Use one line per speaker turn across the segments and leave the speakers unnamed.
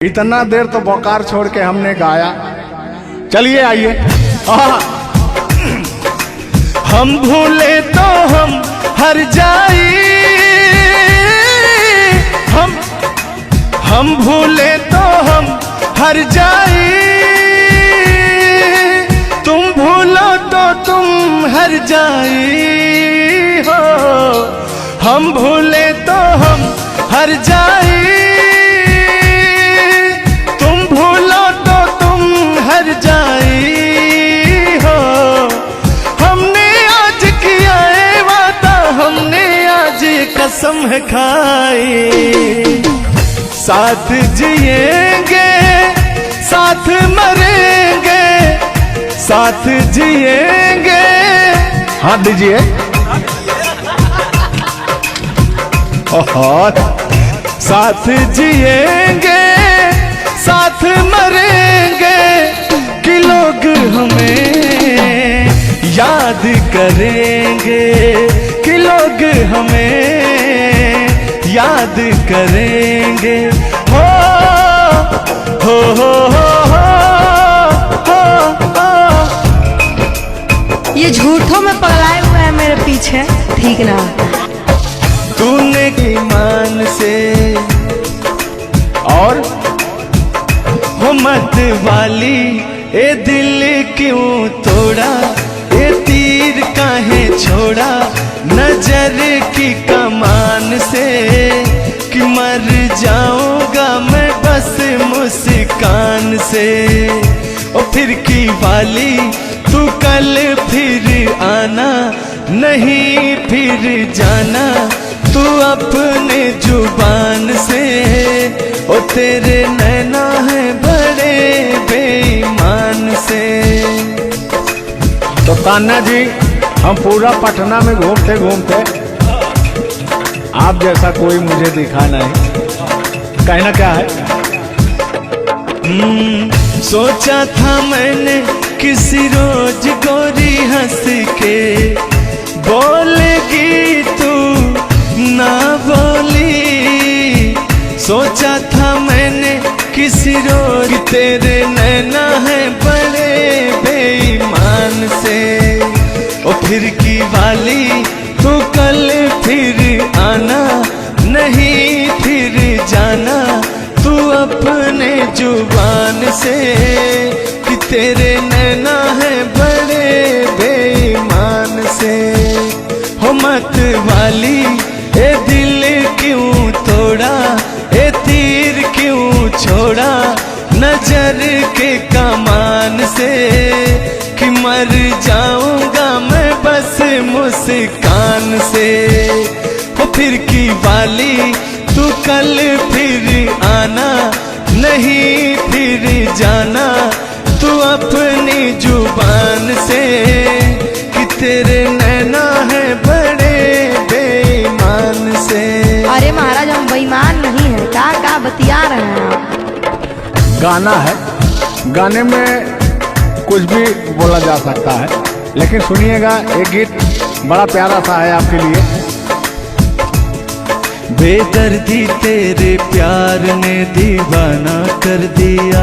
इतना देर तो बोकार छोड़ के हमने गाया। चलिए आइए।
हम भूले तो हम हर जाई, हम भूले तो हम हर जाई, तुम भूलो तो तुम हर जाई हो। हम भूले तो हम हर जाई, तुम भूलो तो तुम हर जाई हो। हमने आज किया है वादा, हमने आज कसम है खाई, साथ जिएंगे साथ मरेंगे, साथ जिएंगे।
हाथ दीजिए।
साथ जिएंगे साथ मरेंगे, कि लोग हमें याद करेंगे, कि लोग हमें याद करेंगे। हो हो हो हो हो हो।
ये झूठों में पगलाए हुए हैं मेरे पीछे, ठीक ना?
तूने ईमान से और हो मत वाली, ए दिल क्यों तोड़ा, ए तीर काहे छोड़ा नजर की कमान से, कि मर जाऊंगा मैं बस मुस्कान से। ओ फिर की वाली तू कल फिर आना, नहीं फिर जाना तू अपने जुबान से। ओ तेरे नैना है बड़े बेईमान से।
तो तान्या जी, हम पूरा पटना में घूमते घूमते आप जैसा कोई मुझे दिखा नहीं। कहना क्या है?
सोचा था मैंने किसी रोज गोरी हंस के बोलेगी तू ना बोली। सोचा था मैंने किसी रोज, तेरे नैना है बड़े बेईमान से। ओ फिर की वाली तू कल फिर आना, नहीं फिर जाना तू अपने जुबान से, कि तेरे नैना है बड़े बेईमान से। हो मत वाली, ए दिल क्यों तोड़ा, ए तीर क्यों छोड़ा नजर के कमान से, कि मर जाऊंगा मैं बस मुस्कान से। हो फिर की वाली तू कल फिर आना, नहीं फिर जाना तू अपनी जुबान से, कि तेरे नैना है बड़े बेईमान से।
अरे महाराज, हम बेईमान नहीं है, का बतिया रहे हैं आप?
गाना है, गाने में कुछ भी बोला जा सकता है, लेकिन सुनिएगा, एक गीत बड़ा प्यारा सा है आपके लिए।
बेदर्दी तेरे प्यार ने दीवाना कर दिया,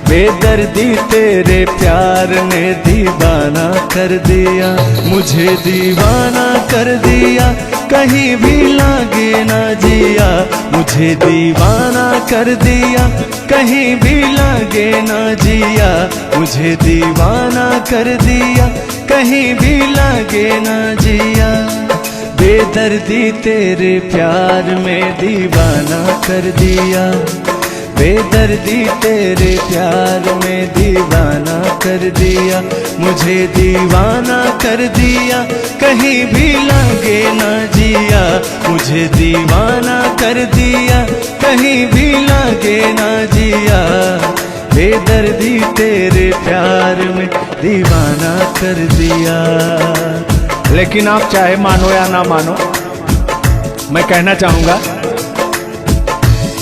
बेदर्दी तेरे प्यार ने दीवाना कर दिया, मुझे दीवाना कर दिया, कहीं भी लागे ना जिया। मुझे दीवाना कर दिया, कहीं भी लागे ना जिया। मुझे दीवाना कर दिया, कहीं भी लागे ना जिया। बेदर्दी तेरे प्यार में दीवाना कर दिया, बेदर्दी तेरे प्यार में दीवाना कर दिया। मुझे दीवाना कर दिया, कहीं भी लागे ना जिया। मुझे दीवाना कर दिया, कहीं भी लागे ना जिया। बेदर्दी तेरे प्यार में दीवाना कर दिया।
लेकिन आप चाहे मानो या ना मानो, मैं कहना चाहूंगा,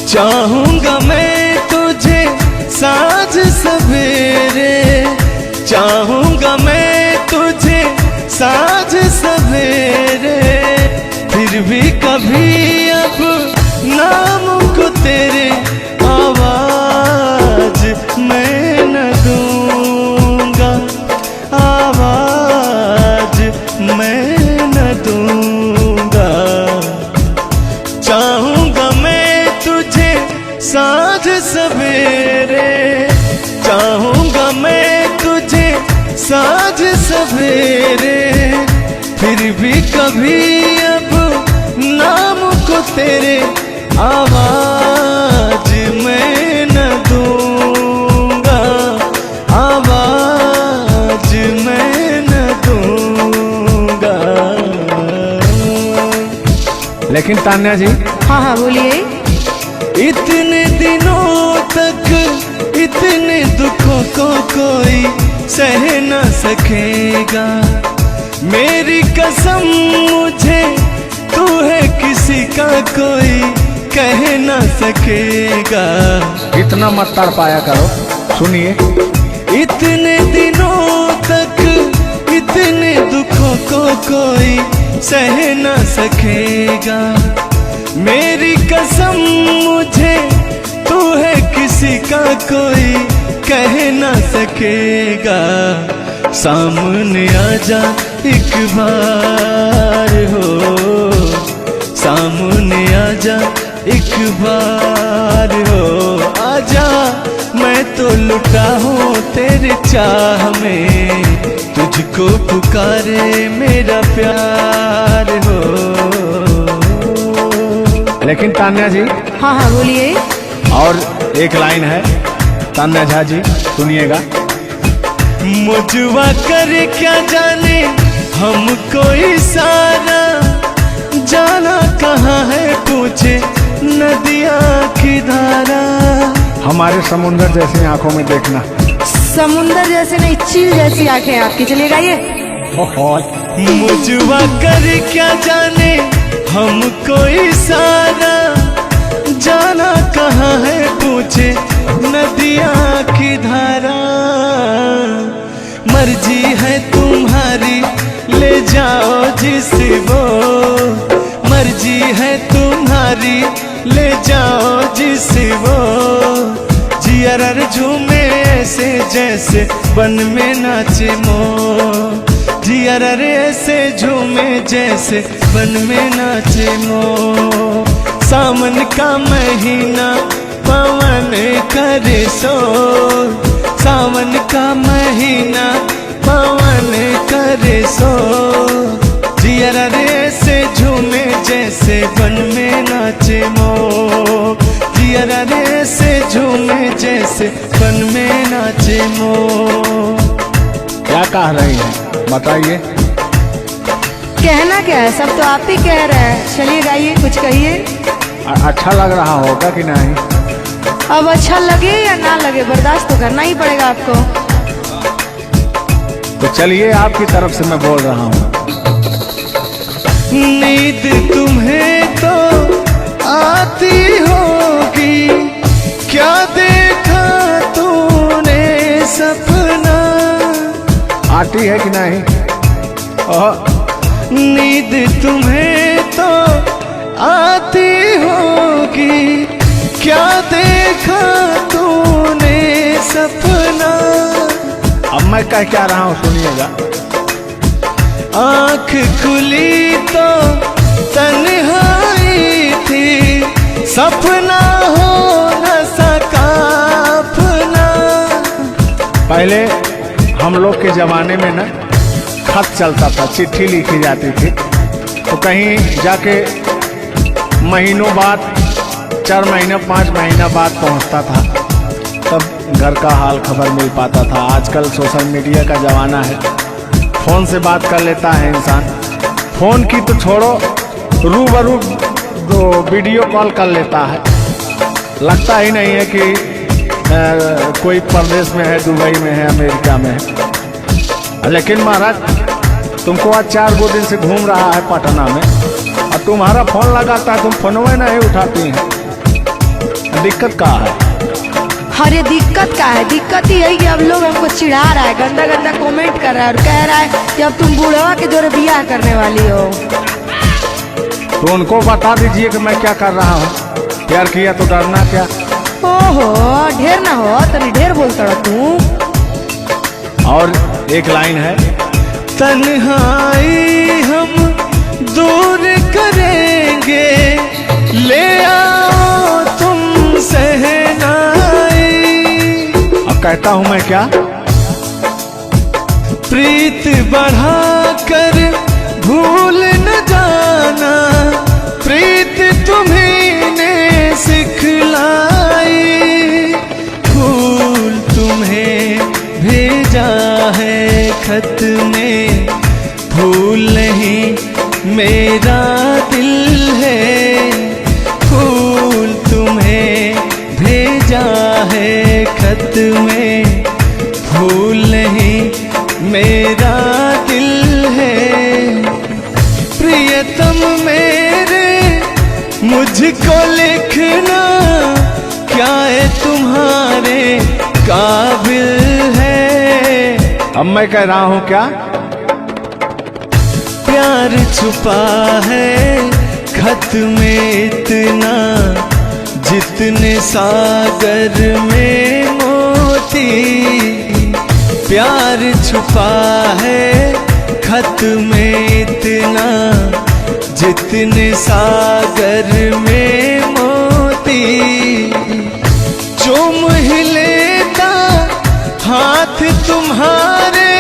चाहूंगा मैं तुझे साँझ सवेरे, चाहूंगा मैं तुझे साँझ सवेरे। फिर भी कभी अब नाम को तेरे आवाज साँझ सवेरे, चाहूंगा मैं तुझे साँझ सवेरे, फिर भी कभी अब नाम को तेरे आवाज मैं न दूंगा, आवाज मैं न दूंगा।
लेकिन तान्या जी,
हाँ हाँ बोलिए।
इतने दिनों तक इतने दुखों को कोई सह न सकेगा, मेरी कसम मुझे तू है किसी का कोई कह न सकेगा।
इतना मत तड़पाया करो, सुनिए।
इतने दिनों तक इतने दुखों को कोई सह न सकेगा, मेरी कसम मुझे तू है किसी का कोई कह न सकेगा। सामने आजा एक बार हो, सामने आजा एक बार हो, आजा मैं तो लुटा हूँ तेरे चाह में, तुझको पुकारे मेरा प्यार हो।
लेकिन तान्या जी,
हाँ हाँ बोलिए।
और एक लाइन है, तान्या झा जी सुनिएगा।
मुझवा करे क्या जाने हमको इशारा, जाना कहाँ है पूछे नदिया की धारा।
हमारे समुंदर जैसी आंखों में देखना।
समुंदर जैसे नहीं, चील जैसी आंखें आपकी। चलिएगा ये।
मुझवा करे क्या जाने हमको इशारा, जाना कहाँ है पूछे नदिया की धारा। मर्जी है तुम्हारी ले जाओ जिस वो, मर्जी है तुम्हारी ले जाओ जिस वो, जियर झूमे ऐसे जैसे बन में नाचे मो, जियर ऐसे झूमे जैसे बन में नाचे मो। सावन का महीना पवन करे सो, सावन का महीना पवन करे सो, जियर ऐसे झूमे जैसे बन में नाचे मो, जियर ऐसे झूमे जैसे बन में नाचे मो।
क्या कह रही हैं बताइए।
कहना क्या है, सब तो आप ही कह रहे हैं। चलिए गाइए, कुछ कहिए।
अच्छा लग रहा होगा कि नहीं?
अब अच्छा लगे या ना लगे, बर्दाश्त तो करना ही पड़ेगा आपको।
तो चलिए, आपकी तरफ से मैं बोल रहा हूँ।
नींद तुम्हें तो आती होगी, क्या देखा तूने सपना।
आती है कि नहीं?
नींद तुम्हें तो आती होगी, क्या देखा तूने सपना।
अब मैं कह क्या रहा हूँ सुनिएगा।
आँख खुली तो तन्हाई थी, सपना हो न सका अपना।
पहले हम लोग के जमाने में ना खत चलता था, चिट्ठी लिखी जाती थी, तो कहीं जाके महीनों बाद, 4 महीना 5 महीना बाद पहुंचता था, तब घर का हाल खबर मिल पाता था। आजकल सोशल मीडिया का ज़माना है, फ़ोन से बात कर लेता है इंसान। फ़ोन की तो छोड़ो, रूबरू वीडियो कॉल कर लेता है। लगता ही नहीं है कि कोई परदेश में है, दुबई में है, अमेरिका में है। लेकिन महाराज, तुमको आज 4 दिन से घूम रहा है पटना में, और तुम्हारा फ़ोन लगाता है, तुम फोनवे नहीं उठाती हैं। दिक्कत क्या है?
अरे दिक्कत क्या है? दिक्कत ही है कि अब लोग हमको चिढ़ा रहा है, गंदा गंदा कमेंट कर रहा है और कह रहा है कि अब तुम बूढ़वा के जोरे बियाह करने वाली हो।
तो उनको बता दीजिए कि मैं क्या कर रहा हूँ। प्यार किया तो डरना क्या?
ओहो, ढेर ना हो, तनी ढेर बोलता रहा तू।
और एक लाइन है,
तन्हाई हम दूर करेंगे, ले आओ तुम सह
कहता हूं मैं क्या?
प्रीत बढ़ाकर भूल न जाना, प्रीत तुम्हीं ने सिखलाई। फूल तुम्हें भेजा है खत में, फूल नहीं मेरा दिल है। फूल तुम्हें भेजा है खत में, फूल नहीं मेरा दिल है। प्रियतम मेरे मुझको लिखना, क्या है तुम्हारे काबिल है।
अब मैं कह रहा हूं क्या?
प्यार छुपा है खत में इतना, जितने सागर में मोती। प्यार छुपा है खत में इतना, जितने सागर में मोती। चूम ही लेता हाथ तुम्हारे,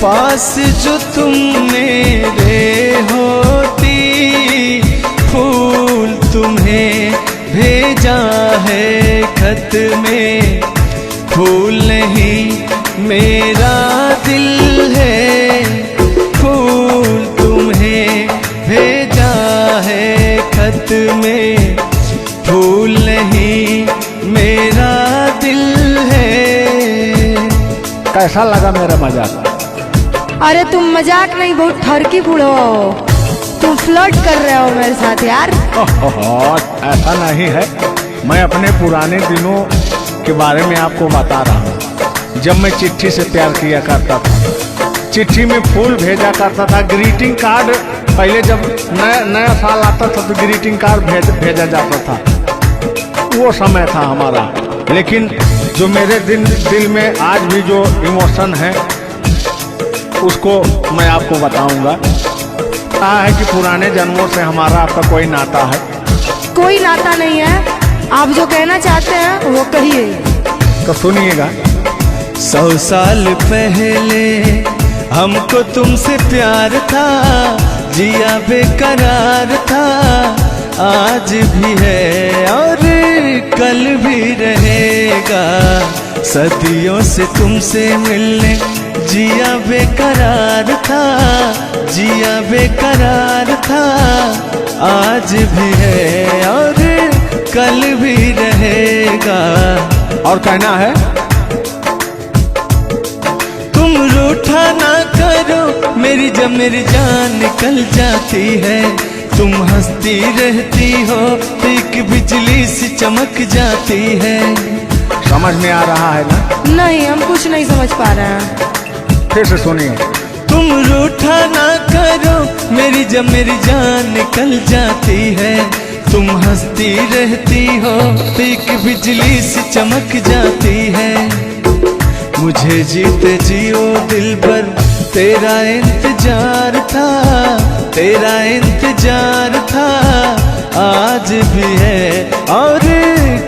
पास जो तुम मेरे होती। फूल तुम्हें भेजा है खत में, फूल नहीं मेरा दिल है। फूल तुम्हें भेजा है खत में, फूल नहीं मेरा दिल है।
कैसा लगा मेरा मजाक?
अरे तुम मजाक नहीं, बहुत ठरकी बूढ़ो हो। तुम फ्लर्ट कर रहे हो मेरे साथ यार।
ऐसा नहीं है, मैं अपने पुराने दिनों के बारे में आपको बता रहा हूँ। जब मैं चिट्ठी से प्यार किया करता था, चिट्ठी में फूल भेजा करता था, ग्रीटिंग कार्ड। पहले जब नया साल आता था तो ग्रीटिंग कार्ड भेजा जाता था, वो समय था हमारा। लेकिन जो मेरे दिल में आज भी जो इमोशन है, उसको मैं आपको बताऊंगा। कहा है कि पुराने जन्मों से हमारा आपका कोई नाता है।
कोई नाता नहीं है, आप जो कहना चाहते हैं वो कहिए।
तो सुनिएगा।
100 साल पहले हमको तुमसे प्यार था, जिया बेकरार था। आज भी है और कल भी रहेगा, सदियों से तुमसे मिलने जिया बेकरार था, जिया बेकरार था। आज भी है और कल भी रहेगा।
और कहना है,
तुम रूठा ना करो मेरी, जब मेरी जान निकल जाती है। तुम हंसती रहती हो, एक बिजली सी चमक जाती है।
समझ में आ रहा है ना?
नहीं, हम कुछ नहीं समझ पा रहे हैं।
फिर से सुनिए।
तुम रूठा ना करो मेरी, जब मेरी जान निकल जाती है। तुम हंसती रहती हो, एक बिजली सी चमक जाती है। मुझे जीते जियो दिल भर तेरा इंतजार था, तेरा इंतजार था। आज भी है और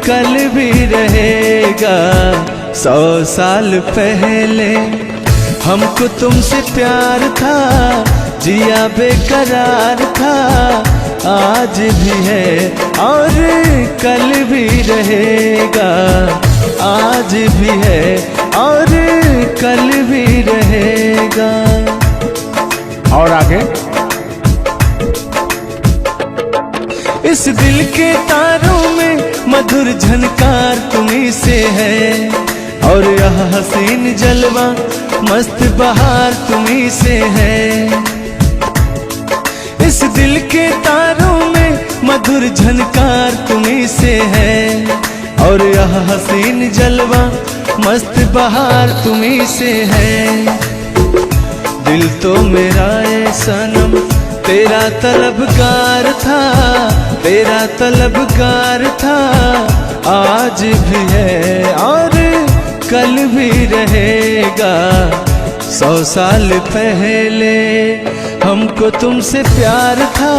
कल भी रहेगा। 100 साल पहले हमको तुमसे प्यार था, जिया बेकरार था। आज भी है और कल भी रहेगा। आज भी है और कल भी रहेगा।
और आगे,
इस दिल के तारों में मधुर झनकार तुम्हीं से है, और यह हसीन जलवा मस्त बहार तुम्हीं से है। इस दिल के तारों में मधुर झनकार तुम्हीं से है, और यह हसीन जलवा मस्त बहार तुम्हीं से है। दिल तो मेरा है सनम तेरा तलबगार था, तेरा तलबगार था। आज भी है और कल भी रहेगा। 100 साल पहले हमको तुमसे प्यार था,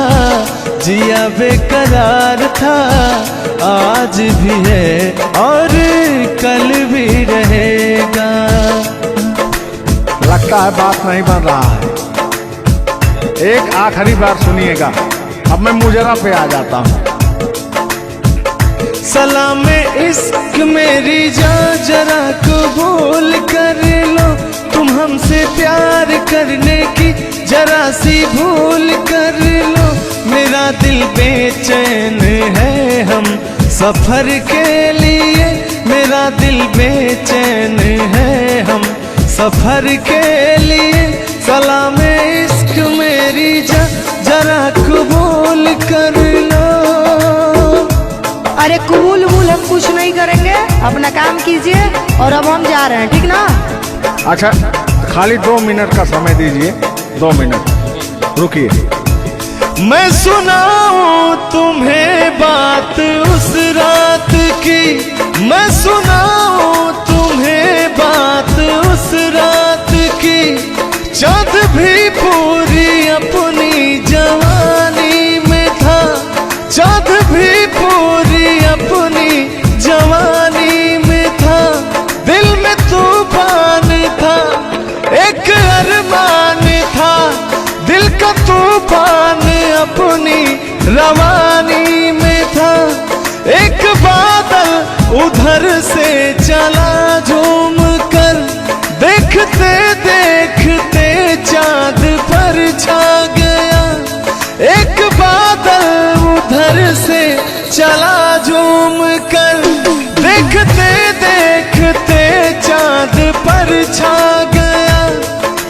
जिया बेकरार था। आज भी है और कल भी रहेगा।
लगता है बात नहीं बन रहा है। एक आखिरी बार सुनिएगा, अब मैं मुजरा पे आ जाता हूँ।
सलाम इश्क मेरी जान जरा कबूल कर लो, तुम हमसे प्यार करने की जरा सी भूल कर लो। मेरा दिल बेचैन है हम सफर के लिए, मेरा दिल बेचैन है हम सफर के लिए। सलाम इश्क मेरी जरा कबूल कर लो।
अरे कबूल वबूल हम कुछ नहीं करेंगे, अपना काम कीजिए और अब हम जा रहे हैं, ठीक ना?
अच्छा, खाली 2 मिनट का समय दीजिए, 2 मिनट रुकिए।
मैं सुनाऊं तुम्हें बात उस रात की, मैं सुनाऊं तुम्हें बात उस रात की। चाँद भी पूरी अपनी जवानी में था, चाँद भी पूरी अपनी जवानी में था। दिल में तूफान था, एक अरमान था, दिल का तूफान अपनी रवानी में था। एक बादल उधर से चला झूम कर, देखते देखते चाँद पर छा गया। एक बादल उधर से चला झूम कर, देखते देखते चाँद पर छा गया।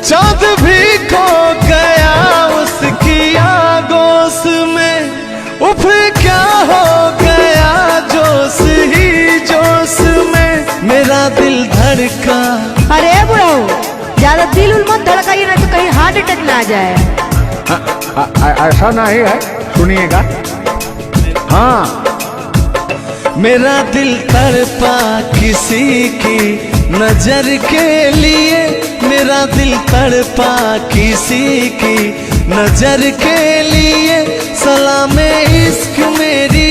चाँद भी खो गया उसकी आगोश में, उफ क्या हो गया जोश ही जोश में। मेरा दिल धड़का।
अरे बुढ़ाऊ, ज्यादा दिल उल मत धड़काइए ना तो कहीं हार्ट अटैक ना आ जाए।
ऐसा नहीं है, सुनिएगा। हाँ,
मेरा दिल तड़पा किसी की नजर के लिए, मेरा दिल तड़पा किसी की नजर के लिए। सलाम इश्क मेरी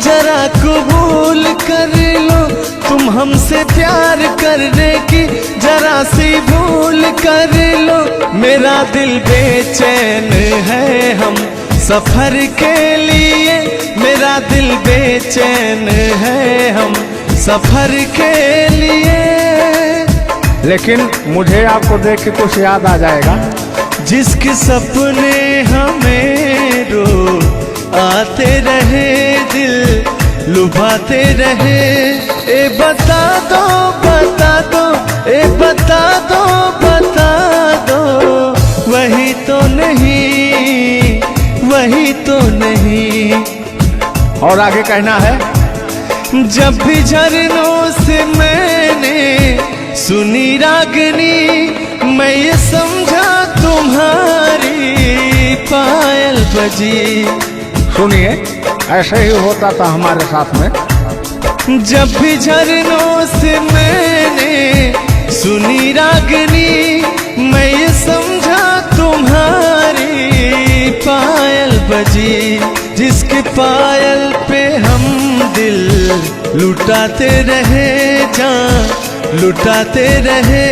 जरा कबूल कर लो, तुम हमसे प्यार करने की जरा सी भूल कर लो। मेरा दिल बेचैन है हम सफर के लिए, मेरा दिल बेचैन है हम सफर के लिए।
लेकिन मुझे आपको देख के कुछ याद आ जाएगा।
जिसके सपने हमें रो आते रहे, दिल लुभाते रहे। ए बता दो बता दो, ए बता दो बता दो, वही तो नहीं, वही तो नहीं।
और आगे कहना है,
जब भी झरनों से मैंने सुनी रागनी, मैं ये समझा तुम्हारी पायल बजी।
सुनिए, ऐसे ही होता था हमारे साथ में।
जब भी झरनों से मैंने सुनी रागनी, मैं ये समझा तुम्हारी पायल बजी। जिसके पायल पे हम दिल लुटाते रहे, जान लुटाते रहे।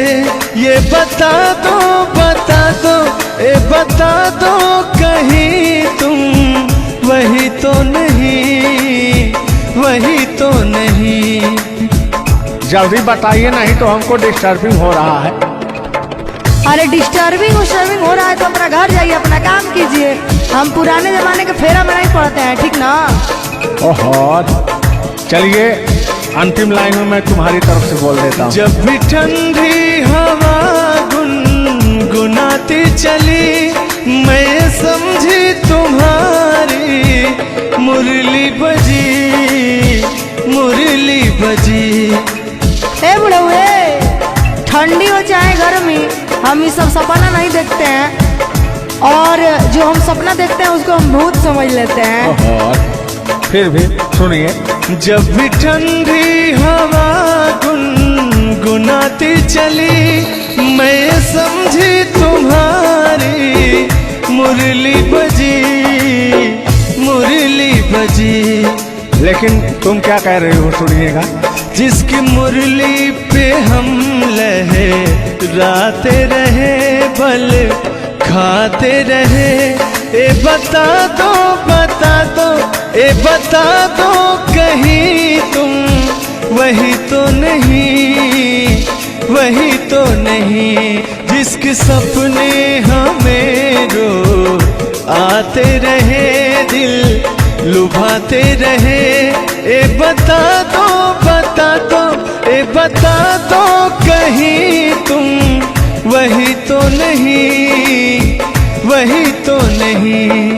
ये बता दो बता दो, ए बता दो कहीं तुम वही तो नहीं, वही तो नहीं।
जल्दी बताइए, नहीं तो हमको डिस्टर्बिंग हो रहा है।
अरे डिस्टर्बिंग हो रहा है तो अपना घर जाइए, अपना काम कीजिए। हम पुराने जमाने के फेरा में नहीं पड़ते हैं, ठीक ना?
ओहो, चलिए अंतिम लाइन में मैं तुम्हारी तरफ से बोल देता हूँ।
जब भी ठंडी हवा गुनगुनाती चली, मैं समझी तुम्हारी मुरली बजी, मुरली बजी।
ए बुढ़ऊ, ठंडी हो चाहे गर्मी, हम ये सब सपना नहीं देखते हैं, और जो हम सपना देखते हैं उसको हम भूत समझ लेते हैं।
ओहो, फिर भी सुनिए।
जब भी ठंडी हवा गुनगुनाती चली, मैं समझी तुम्हारी मुरली बजी, मुरली बजी।
लेकिन तुम क्या कह रही हो, सुनिएगा।
जिसकी मुरली पे हम लहराते रहे, बल खाते रहे। ए बता दो, बता दो, ए बता दो कहीं तुम वही तो नहीं, वही तो नहीं। जिसके सपने हमें रो आते रहे, दिल लुभाते रहे। ए बता दो, बता दो, ए बता दो कहीं तुम वही तो नहीं, वही तो नहीं।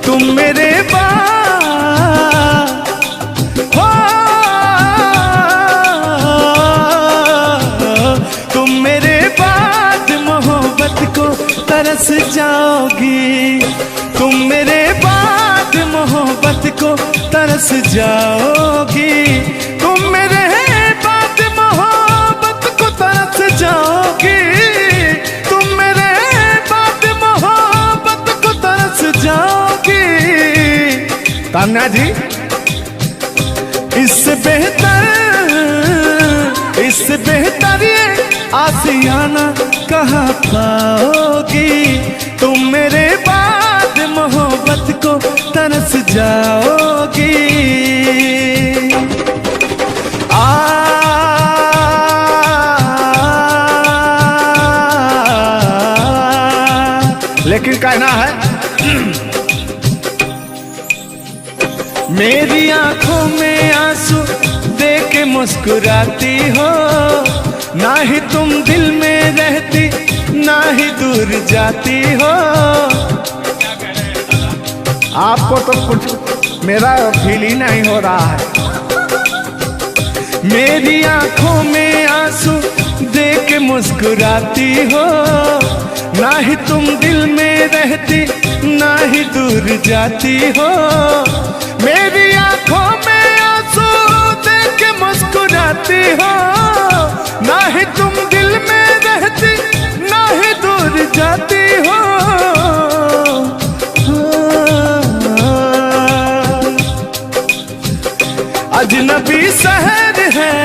तुम मेरे बाद हो, तुम मेरे बाद मोहब्बत को तरस जाओगी। तुम मेरे बाद मोहब्बत को तरस जाओगी। तुम मेरे बाद मोहब्बत को तरस जाओगी। तुम मेरे बाद मोहब्बत को तरस जाओगी।
तान्या जी,
इससे बेहतर ये आसियाना कहाँ पाओगी। तुम मेरे बाद मोहब्बत को तरस जाओगी।
लेकिन कहना है
मेरी आंखों में आंसू देख के मुस्कुराती हो। ना ही तुम दिल में रहती, ना ही दूर जाती हो।
आपको तो कुछ मेरा फील ही नहीं हो रहा है।
मेरी आंखों में आंसू देख के मुस्कुराती हो। ना ही तुम दिल में रहती, ना ही दूर जाती हो। मेरी आंखों में आंसू देख के मुस्कुराती हो। ना ही तुम दिल में रहती, ना ही दूर जाती हो। अजनबी शहर है,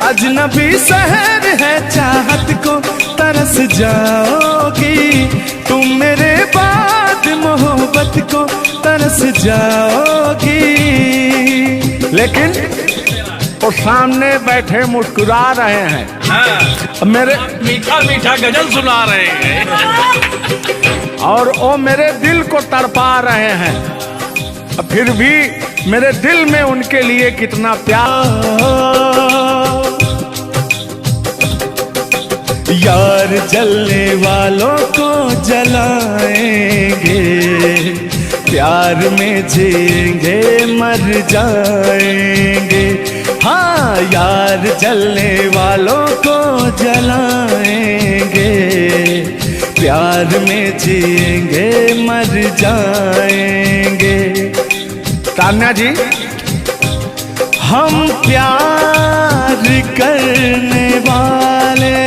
अजनबी शहर है, चाहत को तरस जाओगी। तुम मेरे बाद मोहब्बत को तरस जाओगी।
लेकिन वो सामने बैठे मुस्कुरा रहे हैं।
हाँ,
मेरे
मीठा मीठा गजल सुना रहे हैं।
और वो मेरे दिल को तड़पा रहे हैं। फिर भी मेरे दिल में उनके लिए कितना प्यार।
यार जलने वालों को जलाएंगे, प्यार में जिएंगे मर जाएंगे। हाँ, यार जलने वालों को जलाएंगे, प्यार में जिएंगे मर जाएंगे।
तान्या जी,
हम प्यार करने वाले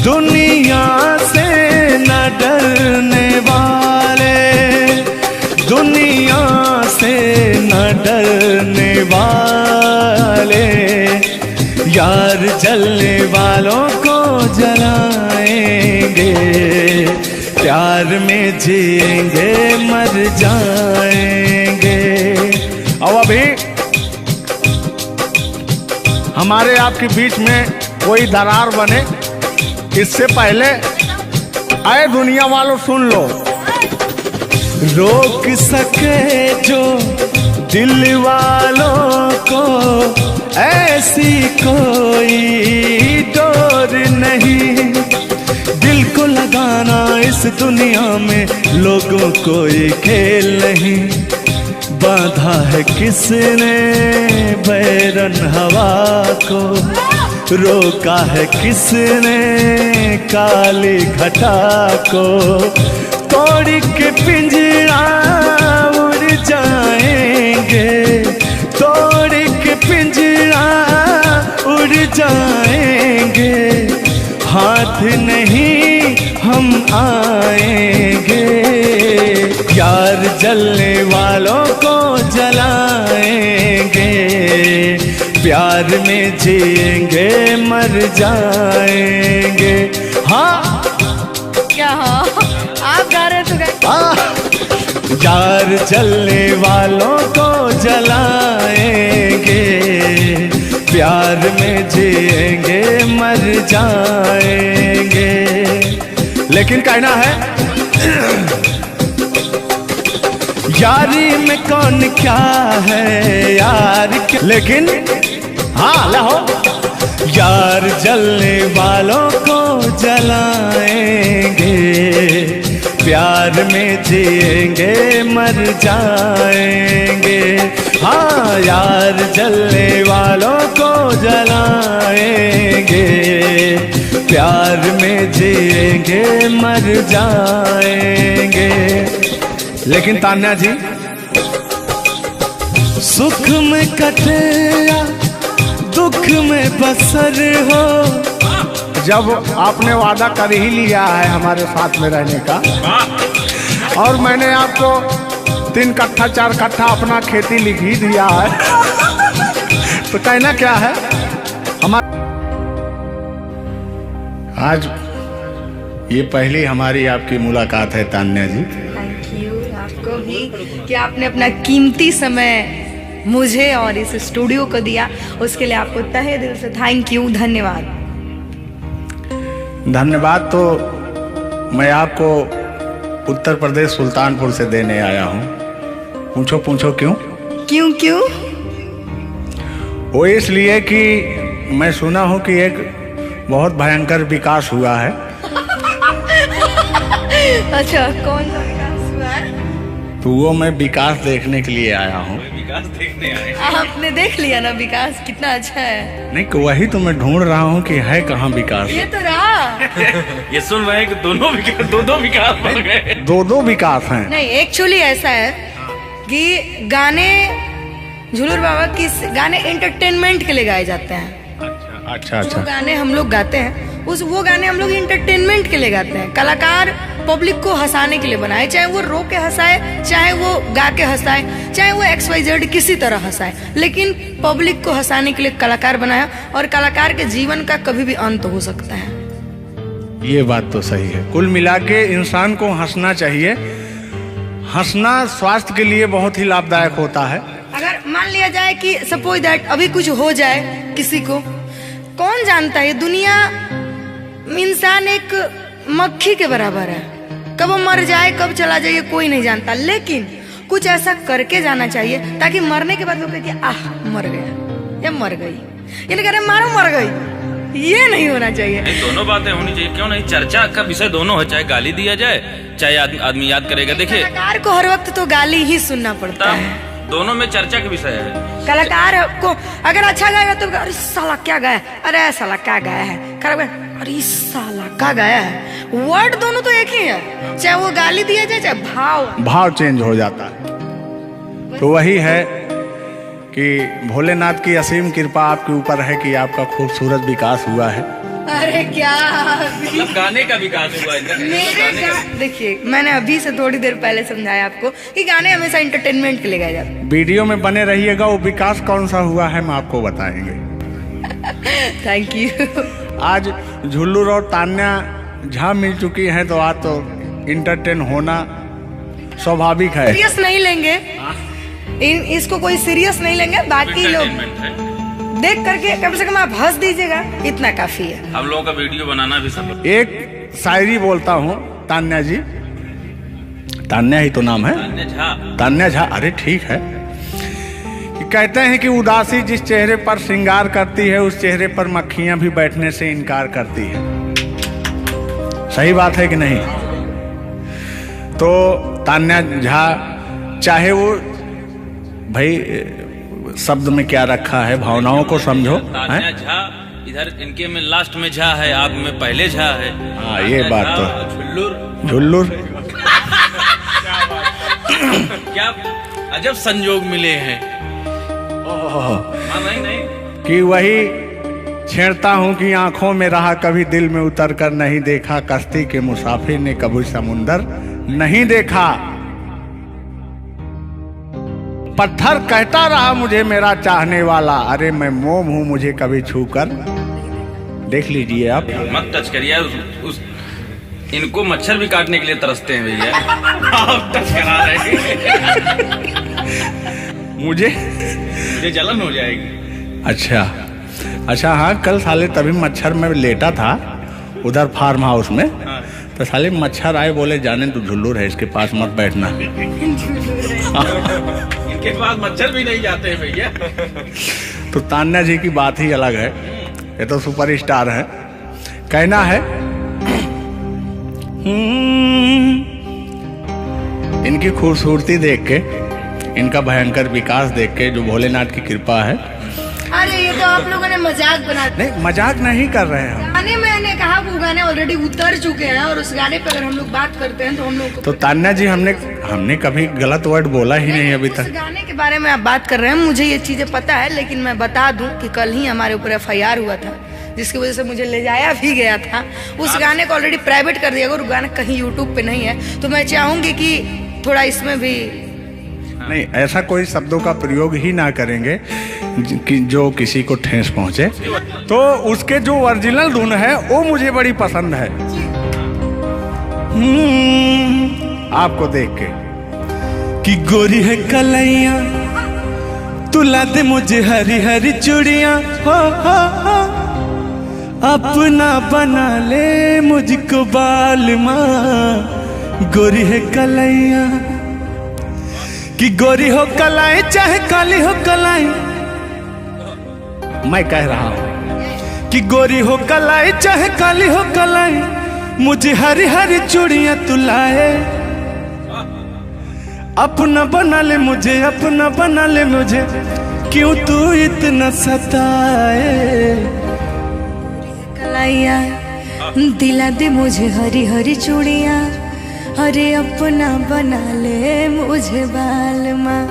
दुनिया से न डरने वाले, दुनिया से न डरने वाले। यार जलने वालों को जलाएंगे, प्यार में जिएंगे मर जाएंगे।
और अभी हमारे आपके बीच में कोई दरार बने इससे पहले आए दुनिया वालों सुन लो।
रोक सके जो दिल वालों को ऐसी कोई डोर नहीं। दिल को लगाना इस दुनिया में लोगों कोई खेल नहीं। बांधा है किसने बैरन हवा को, रोका है किसने काली घटा को। तोड़ के पिंजरा उड़ जाएंगे, तोड़ के पिंजरा उड़ जाएंगे। हाथ नहीं हम आएंगे, यार जलने वालों को जलाएंगे। प्यार में जिएंगे मर जाएंगे। हाँ
क्या हाँ आप गा रहे तो गा।
यार जलने वालों को जलाएंगे, प्यार में जिएंगे मर जाएंगे। लेकिन कहना है यारी में कौन क्या है यार क्या, लेकिन हाँ लहो यार जलने वालों को जलाएंगे, प्यार में जिएंगे मर जाएंगे। हाँ यार जलने वालों को जलाएंगे, प्यार में जिएंगे मर जाएंगे। लेकिन तान्या जी सुख में कटे या दुख में बसर हो,
जब आपने वादा कर ही लिया है हमारे साथ में रहने का, और मैंने आपको 3 कट्ठा 4 कट्ठा अपना खेती लिख ही दिया है, तो कहना क्या है हमारा। आज ये पहली हमारी आपकी मुलाकात है तान्या जी।
थैंक यू आपको भी कि आपने अपना कीमती समय मुझे और इस स्टूडियो को दिया, उसके लिए आपको तहे दिल से थैंक यू, धन्यवाद।
धन्यवाद तो मैं आपको उत्तर प्रदेश सुल्तानपुर से देने आया हूँ। पूछो पूछो क्यों?
क्यों क्यों?
वो इसलिए कि मैं सुना हूँ कि एक बहुत भयंकर विकास हुआ है।
अच्छा कौन सा विकास हुआ है?
तो वो मैं विकास देखने के लिए आया हूँ।
विकास देखने आए।
आपने देख लिया ना विकास कितना अच्छा है?
नहीं तो वही तो मैं ढूंढ रहा हूँ कि है कहाँ विकास।
ये तो रहा।
ये सुन रहे हैं कि दोनों विकास बन गए।
दो विकास हैं।
नहीं एक्चुअली ऐसा है कि गाने झूलूर बाबा की गाने एंटरटेनमेंट के लिए गाए जाते हैं।
अच्छा
जो गाने हम लोग गाते हैं वो गाने हम लोग इंटरटेनमेंट के लिए गाते हैं। कलाकार पब्लिक को हंसाने के लिए बनाए, चाहे वो रो के हंसाए, चाहे वो गा के हंसाए, चाहे वो XYZ किसी तरह हंसाए, लेकिन पब्लिक को हंसाने के लिए कलाकार बनाया। और कलाकार के जीवन का कभी भी अंत हो सकता है।
ये बात तो सही है। कुल मिला के इंसान को हंसना चाहिए। हंसना स्वास्थ्य के लिए बहुत ही लाभदायक होता है।
अगर मान लिया जाए कि सपोज दैट अभी कुछ हो जाए किसी को, कौन जानता है दुनिया इंसान एक मक्खी के बराबर है, कब वो मर जाए कब चला जाए कोई नहीं जानता, लेकिन कुछ ऐसा करके जाना चाहिए ताकि मरने के बाद लोग कहे कि आह मर गया या मर गई, ये नहीं कह रहे मारो मर गई, ये नहीं होना चाहिए।
दोनों बातें होनी चाहिए, क्यों नहीं? चर्चा का विषय दोनों है, चाहे गाली दिया जाए चाहे आदमी याद करेगा। देखिए
कलाकार को हर वक्त तो गाली ही सुनना पड़ता है,
दोनों में चर्चा का विषय है।
कलाकार को अगर अच्छा गाएगा तो अरे साला क्या गाया, अरे साला क्या गाया है, खराब गाया, अरे साला क्या गाया है। वर्ड दोनों तो एक ही है, चाहे वो गाली दिया जाए चाहे
भाव चेंज हो जाता है। तो वही है कि भोलेनाथ की असीम कृपा आपके ऊपर है कि आपका खूबसूरत विकास हुआ है।
अरे क्या
मतलब गाने का विकास हुआ है।
देखिए मैंने अभी से थोड़ी देर पहले समझाया आपको कि गाने हमेशा एंटरटेनमेंट के लिए गाए जाते हैं।
वीडियो में बने रहिएगा, वो विकास कौन सा हुआ है हम आपको बताएंगे।
Thank you.
आज झुल्लूर और तान्या झा मिल चुकी हैं, तो आज तो इंटरटेन होना स्वाभाविक है।
सीरियस नहीं लेंगे, इसको कोई सीरियस नहीं लेंगे। बाकी लोग देख करके कम से कम आप हंस दीजिएगा, इतना काफी है।
हम लोगों का वीडियो बनाना भी सब।
एक शायरी बोलता हूँ तान्या जी, तान्या ही तो नाम है, तान्या झा। अरे ठीक है। कि कहते हैं कि उदासी जिस चेहरे पर श्रृंगार करती है, उस चेहरे पर मक्खियां भी बैठने से इनकार करती है। सही बात है कि नहीं? तो तान्या झा, चाहे वो भाई शब्द में क्या रखा है, भावनाओं को समझो।
तान्या झा इधर इनके में लास्ट में झा है, आप में पहले झा है।
हाँ ये बात तो झुल्लुर
क्या अजब संजोग मिले हैं। नहीं
कि वही छेड़ता हूँ कि आंखों में रहा कभी दिल में उतर कर नहीं देखा, कश्ती के मुसाफिर ने कभी समुंदर नहीं देखा। पत्थर कहता रहा मुझे मेरा चाहने वाला, अरे मैं मोम हूँ मुझे कभी छू कर देख लीजिए आप।
मत टच करिए उस इनको मच्छर भी काटने के लिए तरसते हैं भैया। आप टच करा रहे हैं।
मुझे
जलन हो जाएगी।
अच्छा हाँ, कल साले तभी मच्छर में लेटा था उधर फार्म हाउस में, तो साले मच्छर आए, बोले जाने तू झुल्लू है, इसके पास मत बैठना।
इनके पास मच्छर भी नहीं जाते हैं भैया।
तो तान्या जी की बात ही अलग है, ये तो सुपरस्टार है। कहना है इनकी खूबसूरती देख के, इनका भयंकर विकास देख के, जो भोलेनाथ की कृपा है।
अरे ये तो आप लोगों ने मजाक बना दिया।
नहीं, मजाक नहीं कर रहे हैं।
गाने मैंने कहा वो गाने ऑलरेडी उतर चुके हैं, और उस गाने पे अगर हम लोग बात करते हैं तो हम लोग
तो तान्या जी हमने कभी गलत वर्ड बोला ही नहीं अभी
उस
तक।
गाने के बारे में आप बात कर रहे हैं, मुझे ये चीजें पता है, लेकिन मैं बता दूं कि कल ही हमारे ऊपर FIR हुआ था, जिसकी वजह से मुझे ले जाया भी गया था। उस गाने को ऑलरेडी प्राइवेट कर दिया, अगर गाना कहीं यूट्यूब पे नहीं है तो मैं चाहूंगी कि थोड़ा इसमें भी
नहीं, ऐसा कोई शब्दों का प्रयोग ही ना करेंगे कि जो किसी को ठेस पहुंचे। तो उसके जो ओरिजिनल धुन है वो मुझे बड़ी पसंद है। आपको देख के
कि गोरी है कलैया तुला दे मुझे हरी हरी चूड़ियां, हो अपना बना ले मुझको बाल माँ। गोरी है कलैया कि गोरी हो कलाई चाहे काली हो कलाई,
मैं कह रहा हूँ
कि गोरी हो कलाई चाहे काली हो कलाई, मुझे हरी हरी चूड़ियां तू लाए। अपना बना ले मुझे, अपना बना ले मुझे, क्यों तू इतना सताए।
कलाइया दिला दे मुझे हरी हरी चूड़ियां, अरे अपना बना ले मुझे बाल माँ।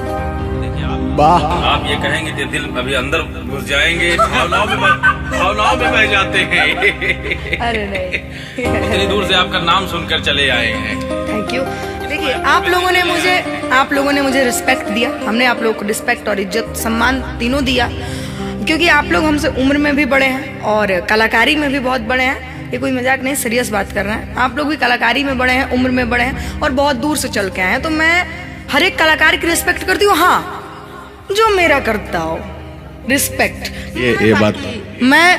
वाह,
आप ये कहेंगे तो दिल अभी अंदर घुस जाएंगे, भावनाओं में बह जाते हैं।
अरे नहीं,
इतनी दूर से आपका नाम सुनकर चले आए हैं।
Thank you. देखिए आप लोगों ने मुझे रिस्पेक्ट दिया, हमने आप लोगों को रिस्पेक्ट और इज्जत सम्मान तीनों दिया, क्योंकि आप लोग हमसे उम्र में भी बड़े हैं और कलाकारी में भी बहुत बड़े हैं। ये कोई मजाक नहीं, सीरियस बात कर रहे हैं। आप लोग भी कलाकारी में बड़े हैं, उम्र में बड़े हैं और बहुत दूर से चल के आए हैं, तो मैं हर एक कलाकार की रिस्पेक्ट करती हूँ। हाँ, जो मेरा करता हो रिस्पेक्ट,
ये बात
मैं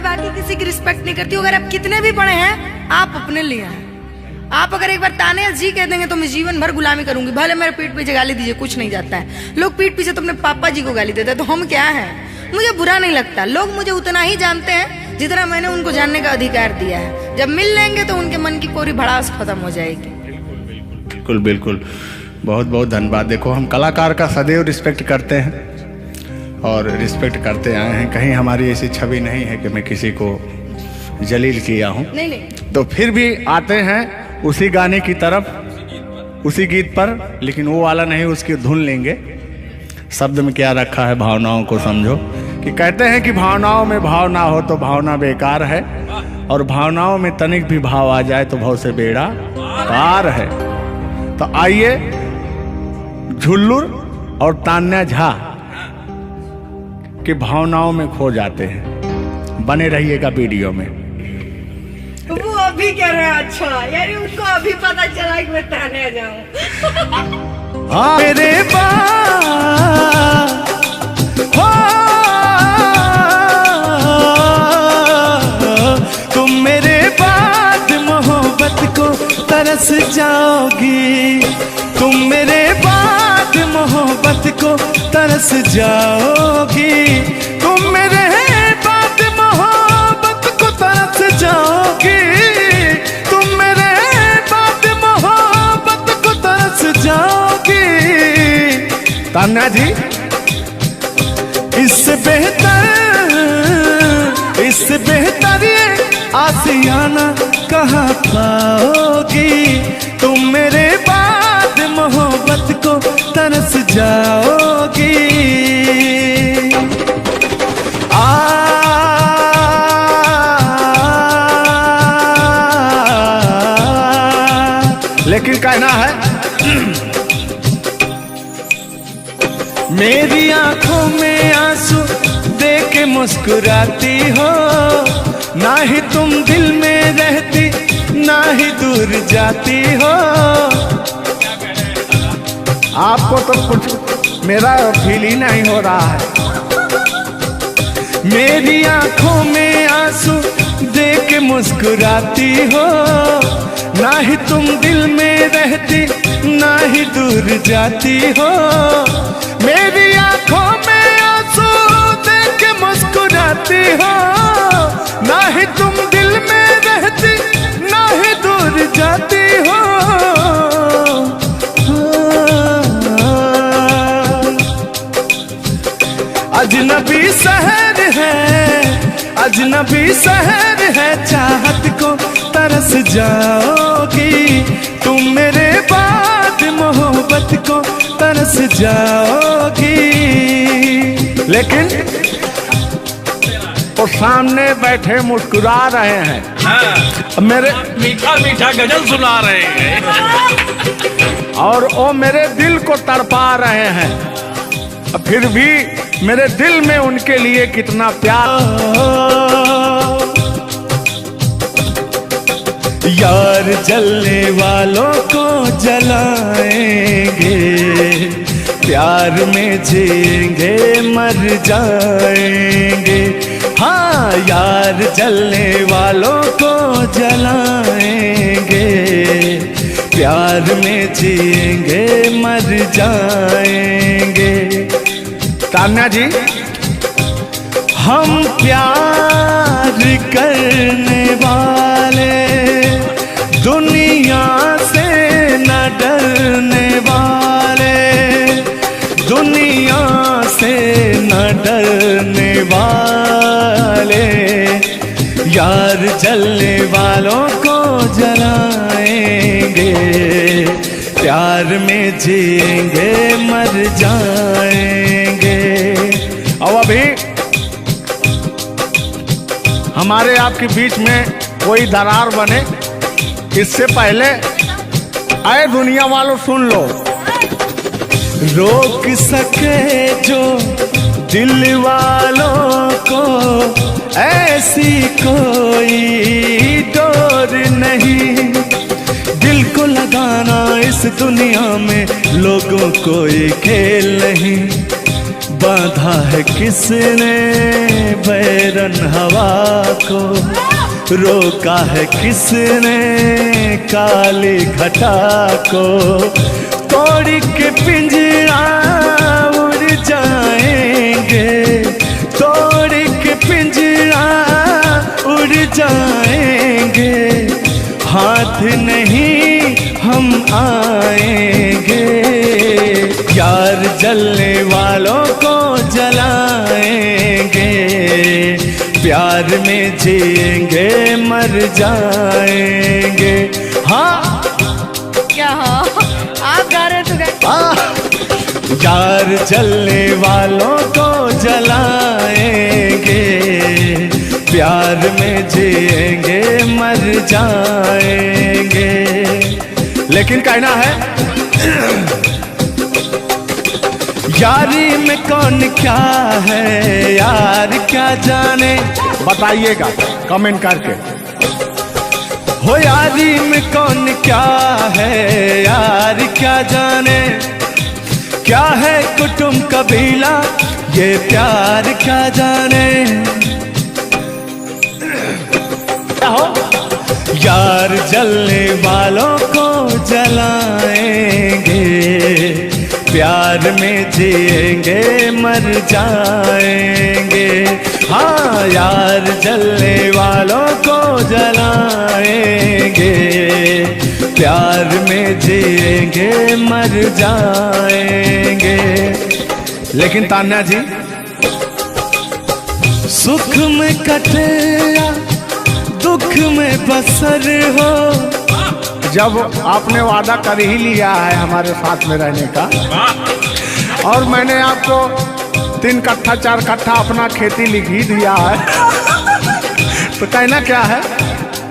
बाकी किसी की रिस्पेक्ट नहीं करती हूँ। अगर आप कितने भी बड़े हैं, आप अपने लिए हैं। आप अगर एक बार ताने जी कह देंगे तो मैं जीवन भर गुलामी करूंगी, भले मेरे पीठ पीछे गाली दीजिए, कुछ नहीं जाता है। लोग पीठ पीछे तो अपने पापा जी को गाली देते हैं, तो हम क्या हैं? मुझे बुरा नहीं लगता। लोग मुझे उतना ही जानते हैं जितना मैंने उनको जानने का अधिकार दिया है। जब मिल लेंगे तो उनके मन की पूरी भड़ास खत्म हो जाएगी।
बिल्कुल बिल्कुल, बहुत बहुत धन्यवाद। देखो, हम कलाकार का सदैव रिस्पेक्ट करते हैं और रिस्पेक्ट करते आए हैं। कहीं हमारी ऐसी छवि नहीं है कि मैं किसी को जलील किया हूँ।
नहीं,
तो फिर भी आते हैं उसी गाने की तरफ, उसी गीत पर, लेकिन वो वाला नहीं, उसकी धुन लेंगे। शब्द में क्या रखा है, भावनाओं को समझो। कि कहते हैं कि भावनाओं में भाव ना हो तो भावना बेकार है, और भावनाओं में तनिक भी भाव आ जाए तो भाव से बेड़ा पार है। तो आइए झुल्लुर और तान्या झा की भावनाओं में खो जाते हैं। बने रहिएगा वीडियो में।
वो अभी कह रहे हैं अच्छा, यानी उनको अभी पता चला कि मैं तान्या जाऊं।
हाँ
मेरे तुम मेरे बाद मोहब्बत को तरस जाओगी, तुम मेरे बाद मोहब्बत को तरस जाओगी, तुम मेरे बाद मोहब्बत को तरस जाओगी, तुम मेरे बाद मोहब्बत को तरस जाओगी।
तान्या जी,
इससे बेहतर ये आसियाना कहाँ पाओगी, तुम मेरे बाद मोहब्बत को तरस जाओगी।
लेकिन कहना है
मेरी आंखों में आंसू देख के मुस्कुराती हो, ना ही तुम दिल में रहती ना ही दूर जाती हो।
आपको तो कुछ मेरा फील ही नहीं हो रहा है।
मेरी आंखों में आंसू देख के मुस्कुराती हो, ना ही तुम दिल में रहती ना ही दूर जाती हो। मेरी आंखों में आंसू देख के मुस्कुराती हो, ना ही तुम दिल में रहती ना ही दूर जाती हो। अजनबी शहर है, अजनबी शहर है, चाहत को तरस जाओगी तुम, मेरे बाद मोहब्बत को तरस जाओगी।
लेकिन वो सामने बैठे मुस्कुरा रहे हैं,
हाँ,
मेरे
मीठा मीठा गजल सुना रहे हैं
और वो मेरे दिल को तड़पा रहे हैं। फिर भी मेरे दिल में उनके लिए कितना प्यार।
यार जलने वालों को जलाएंगे, प्यार में जिएंगे मर जाएंगे। हाँ, यार जलने वालों को जलाएंगे, प्यार में जिएंगे मर जाएंगे।
तान्या जी,
हम प्यार करने वाले दुनिया से न डरने वाले, दुनिया से न डरने वाले, यार जलने वालों को जलाएंगे, प्यार में जिएंगे मर जाएंगे।
अब अभी हमारे आपके बीच में कोई दरार बने इससे पहले आए दुनिया वालों सुन लो।
रोक सके जो दिल वालों को ऐसी कोई डोर नहीं, दिल को लगाना इस दुनिया में लोगों कोई खेल नहीं। बांधा है किसने बैरन हवा को, रोका है किसने काली घटा को, तोड़ के पिंजरा उड़ जाएंगे, तोड़ के पिंजरा उड़ जाएंगे, हाथ नहीं हम आएंगे, यार जलने वालों को जलाएंगे, प्यार में जिएंगे मर जाएंगे। हाँ
क्या हाँ आप गा रहे थे
यार जलने वालों को जलाएंगे, प्यार में जिएंगे मर जाएंगे।
लेकिन कहना है
यारी में कौन क्या है यार क्या जाने,
बताइएगा कमेंट करके।
हो यारी में कौन क्या है यार क्या जाने, क्या है कुटुंब कबीला ये प्यार क्या जाने। हो यार जलने वालों को जलाएंगे, प्यार में जिएंगे मर जाएंगे। हाँ यार जलने वालों को जलाएंगे, प्यार में जिएंगे मर जाएंगे।
लेकिन तान्या जी,
सुख में कटे या दुख में बसर हो,
जब आपने वादा कर ही लिया है हमारे साथ में रहने का, और मैंने आपको 3 कट्ठा 4 कट्ठा अपना खेती लिख ही दिया है तो कहना क्या है।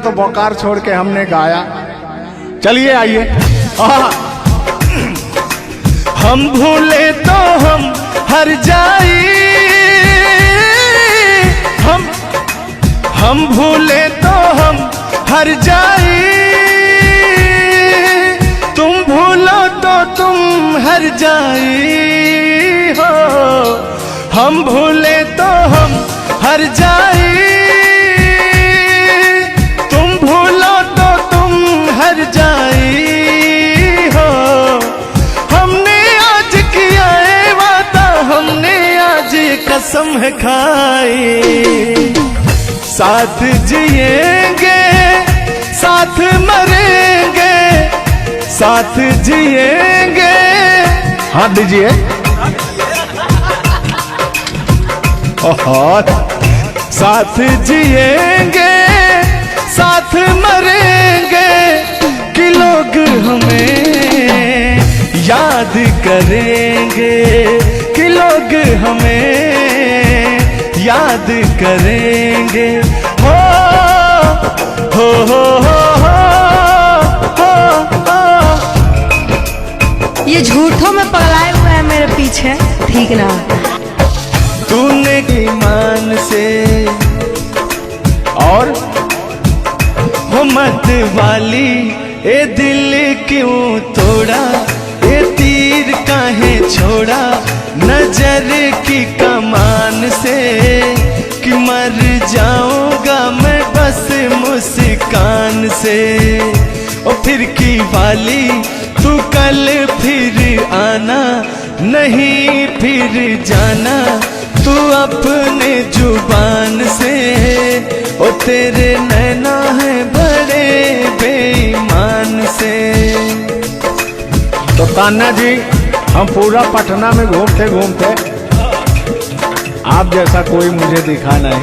तो बोकार छोड़ के हमने गाया। चलिए आइए।
हम भूले तो हम हर जाई, हम भूले तो हम हर जाई, तुम भूलो तो तुम हर जाई हो। हम भूले तो हम हर जाई, तुम भूलो तो तुम हर जाई हो। हमने आज किया है वादा, हमने आज कसम है खाई, साथ जिएंगे साथ मरेंगे, साथ जिएंगे।
हाथ दीजिए। ओहो,
साथ जिएंगे साथ मरेंगे, कि लोग हमें याद करेंगे, कि लोग हमें याद करेंगे। हो हो हो हो हो हो।
ये झूठों में पगलाए हुए हैं मेरे पीछे, ठीक ना।
तूने ईमान से
और
हो मत वाली, ए दिल क्यों तोड़ा, ए तीर काहे छोड़ा, नजर की कमान से, कि मर जाऊंगा मैं बस मुस्कान से। ओ फिर की वाली, तू कल फिर आना, नहीं फिर जाना, तू अपने जुबान से। ओ तेरे नैना है बड़े बेईमान से।
तो तान्या जी, हम पूरा पटना में घूमते घूमते आप जैसा कोई मुझे दिखा नहीं,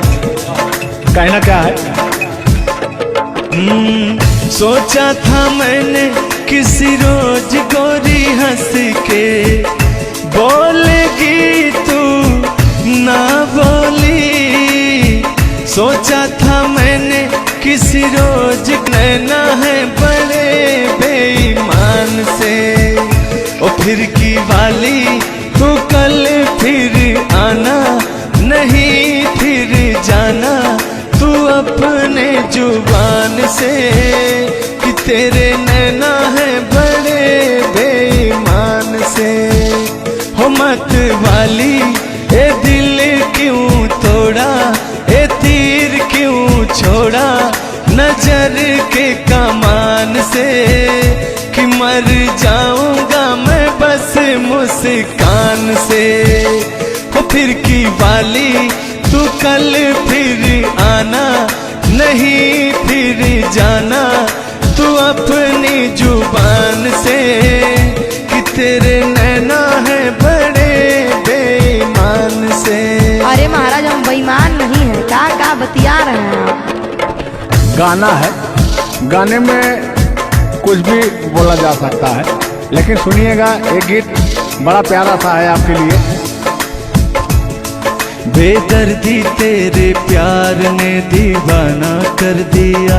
कहना क्या है?
सोचा था मैंने किसी रोज गोरी हंस के बोलेगी तू ना बोली, सोचा था मैंने किसी रोज, नैना है बड़े बेईमान से। ओ फिर की वाली, तू कल फिर आना, नहीं फिर जाना, तू अपने जुबान से, कि तेरे नैना है बड़े बेईमान से। हो मत वाली, ए दिल क्यों तोड़ा, ए तीर क्यों छोड़ा, नजर के कमान से, कि मर जाऊंगा मैं बस मुस्कान से। हो फिर की वाली, तू कल फिर आना, नहीं फिर जाना, तू अपनी जुबान से, कि तेरे नैना है बड़े बेईमान से।
अरे महाराज, हम बेईमान नहीं है, का बतिया रहे हैं आप?
गाना है, गाने में कुछ भी बोला जा सकता है, लेकिन सुनिएगा, एक गीत बड़ा प्यारा सा है आपके लिए।
बेदर्दी तेरे प्यार ने दीवाना कर दिया,